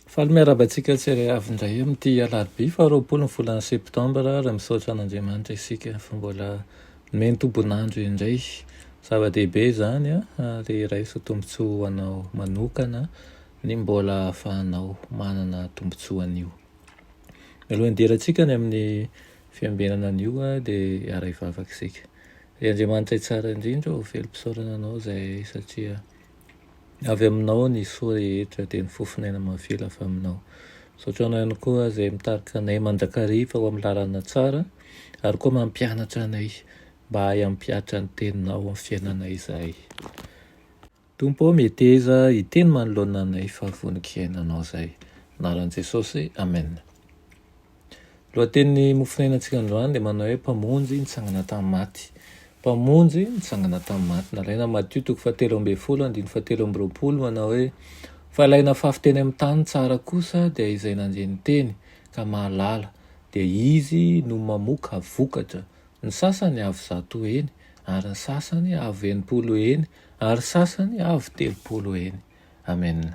Faly miarabantsika tsirairay avy indray amin'ity alarobia 20 volana septambra raha misaotra an'Andriamanitra isika fa mbola nomeny tombonandro indray. Zava-dehibe zany ary raiso tombontsoa ho anao manokana ny mbola ahafahanao manana tombontsoa an'io. Mialohan'ny derantsika ny amin'ny fiambenana an'io dia aray vavaka isika. Ry Andriamanitra tsara indrindra ho velom-pisaorana anao zay satria avy aminao ny soa rehetra dia ny fofinaina mavela avy aminao. Saotranao ihany koa zay mitarika anay mandrakariva ho amin'ny lalana tsara ary koa mampianatra anay mba hampiatra ny teninao amin'ny fiainanay izahay. Tompo meteza hiteny manoloana anay fa vonin'ny ainanao zay. Anaran'i Jesosy, amen. Lohatenin'ny mofinainantsika androany dia manao hoe mpamonjy nitsangana tamin'ny maty. Mpamonjy nitsangana tamin'ny maty. Nalaina Matthieu 7:17-20 manao hoe fa ilaina fafiteny amin'ny tany tsara kosa dia izay nanjeny teny ka mahalala dia izy no mamoaka vokatra. Ny sasany avy 100 eny ary ny sasany avy 80 eny ary sasany avy 30 eny. Amen.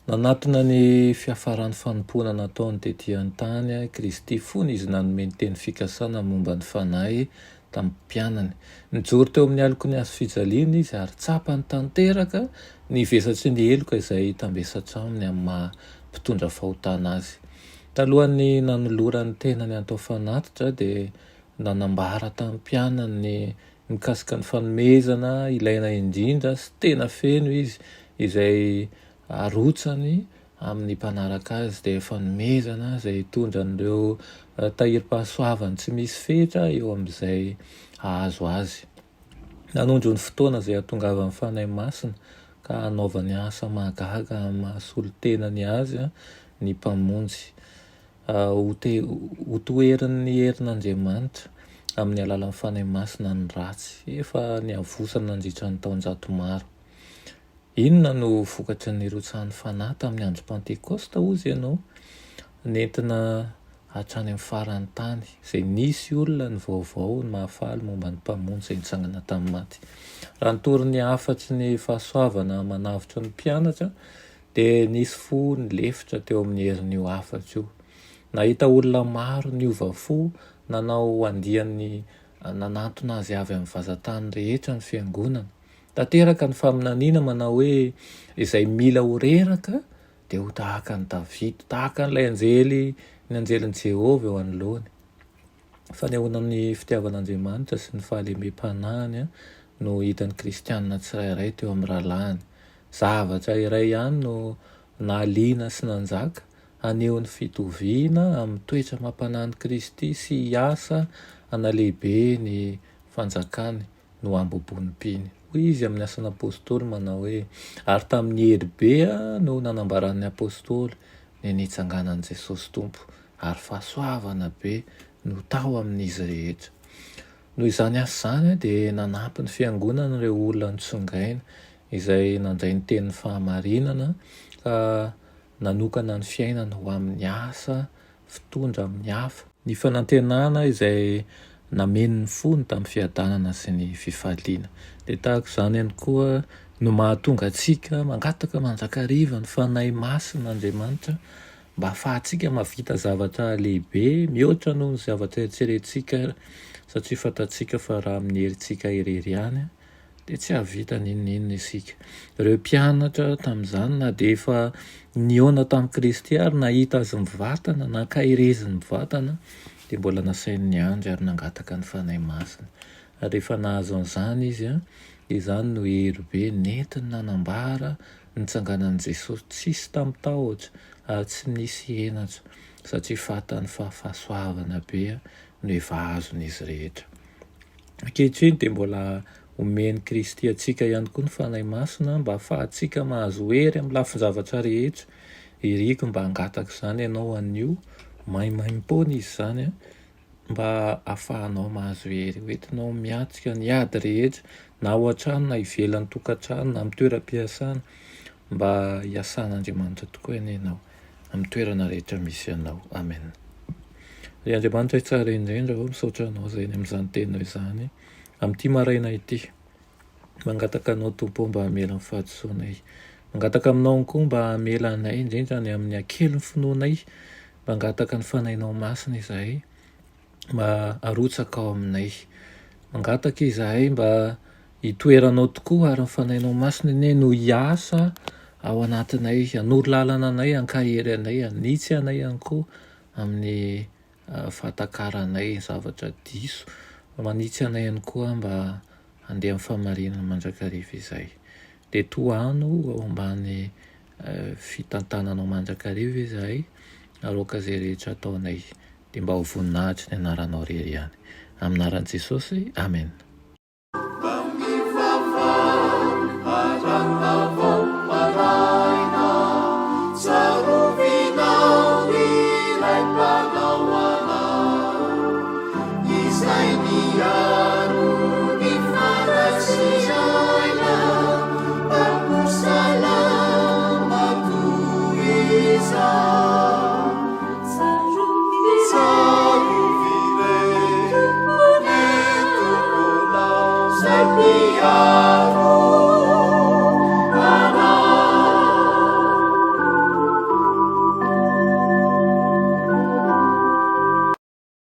Nanatona ny fiafaran'ny fanompoana nataony tetỳ an-tany Kristy fony izy nanome ny teny fikasana momba ny fanahy tamin'ny mpianany. Nijoro teo amin'ny aloko ny hazo fijaliana izy ary tsapany tanteraka ny vesatsy ny eloka izay tambesatra aminy amin'ny maha mpitondra fahotana azy. Talohan'ny nanolora ny tenany atao fanatitra dia nanambara tamin'ny mpianany ny mikasika ny fanomezana ilaina indrindra sy tena feno izy izay arotsany amin'ny mpanaraka azy dia fanomezana izay hitondra an'ireo tahiry-pahasoavany tsy misy fetra eo amin'izay ahazo azy. Nanondro ny fotoana izay hahatongavan'ny fanahy masina ka hanaovany asa mahagaga mahasolo tenany azy ny mpamonjy. Hotoerin'ny herin'Andriamanitra amin'ny alalan'ny fanahy masina ny ratsy efa niavosana nandritra ny taon-jato maro. Inona no vokatry ny rotsan'ny fanahy tamin'ny andro Pentekosta ozy ianao? Nentina hatrany amin'ny faran'ny tany izay nisy olona ny vaovao ny mahafaly momba ny mpamonjy izay nitsangana tamin'ny maty. Raha nitory ny afatry ny fahasoavana manavitra ny mpianatra dia nisy fo ny lefitra teo amin'ny herin'io afatra io. Nahita olona maro niova fo nanao andiany nanantona azy avy amin'ny vazantany rehetra ny fiangonana. Tanteraka ny faminaniana manao hoe izay mila ho reraka dia ho tahaka ny Davida, tahaka n'ilay anjely ny anjelin'i Jehovah eo anoloany. Fanehoana amin'ny fitiavan'Andriamanitra sy ny fahalemem-panahiny no hitan'ny kristianina tsirairay teo amin'ny rahalahy. Zavatra iray ihany no nahaliana sy nanjaka haneho ny fitoviana amin'ny toetra mampanahy Kristy sy hiasa hanalehibe ny fanjakany no ambobon'ny mpiny. Hoy izy amin'ny asan'ny apôstôly manao hoe ary tamin'ny heribe no nanambaran'ny apôstôly ny nitsanganan'i Jesosy Tompo ary fahasoavana be no tao amin'izy rehetra. Noho izany asa izany dia nanampy ny fiangonana ireo olona nitsongaina izay nandray ny tenin'ny fahamarinana ka nanokana ny fiainana ho amin'ny asa fitondra amin'ny hafa. Ny fanantenana izay namen'ny fony tamin'ny fiadanana sy ny fifaliana. Dia tahaka izany ihany koa no mahatonga antsika mangataka mandrakariva ny fanahy masin'Andriamanitra mba ahafahantsika mahavita zavatra lehibe mihoatra noho ny zavatra eritreretintsika satria fantatsika fa raha amin'ny herintsika irery ihany dia tsy havita n'inon'inona isika. Ireo mpianatra tamin'izany na dia efa nihaona tamin'i Kristy ary nahita azy mivantana nankahireziny mivantana dia mbola nasainy niandry ary nangataka ny fanahy masina. Ary rehefa nahazo an'izany izy izany no herobe nentiny nanambara nitsanganan'i Jesosy tsisy tamin'ny tahotra ary tsy nisy henatra satria fantany fa fahasoavana be no efa azon'izy rehetra. Ankehitriny dia mbola omeny Kristy antsika ihany koa ny fanahy masina mba ahafahantsika mahazo hery amin'ny lafin-javatra rehetra. Iriko mba hangataka izany ianao an'io maimaim-poana izy izany mba ahafahanao mahazo hery. Hoentinao miatrika ny ady rehetra na ao an-trano na ivelan'ny tokantrano na amin'ny toeram-piasana mba hiasan'Andriamanitra tokoa ianao amin'ny toerana rehetra misy ianao. Amen. Ry Andriamanitra tsara indrindra ho misaotra anao izay ny amin'izany teninao izany amin'ity maraina ity. Mangataka anao Tompo mba hamela ny fahadisoanay. Mangataka aminao koa mba hamela anay indrindra ny amin'ny ankely ny finoanay. Mangataka ny fanahinao masina izahay mba arotsaka ao aminay. Mangataka izahay mba hitoeranao tokoa ary ny fanahinao masina ine no hiasa ao anatinay, hanoro lalana anay, hankahery anay, hanitsy anay ihany koa amin'ny fahatakaranay zavatra diso. Manitsy anay ihany koa mba handeha amin'ny famarinana mandrakariva izay. Dia toano ao ambany fitantananao mandrakariva izahay aroka izay rehetra ataonay. Dia mba ho voninahitry ny anaranao irery ihany. Amin'ny anaran'i Jesosy, amen.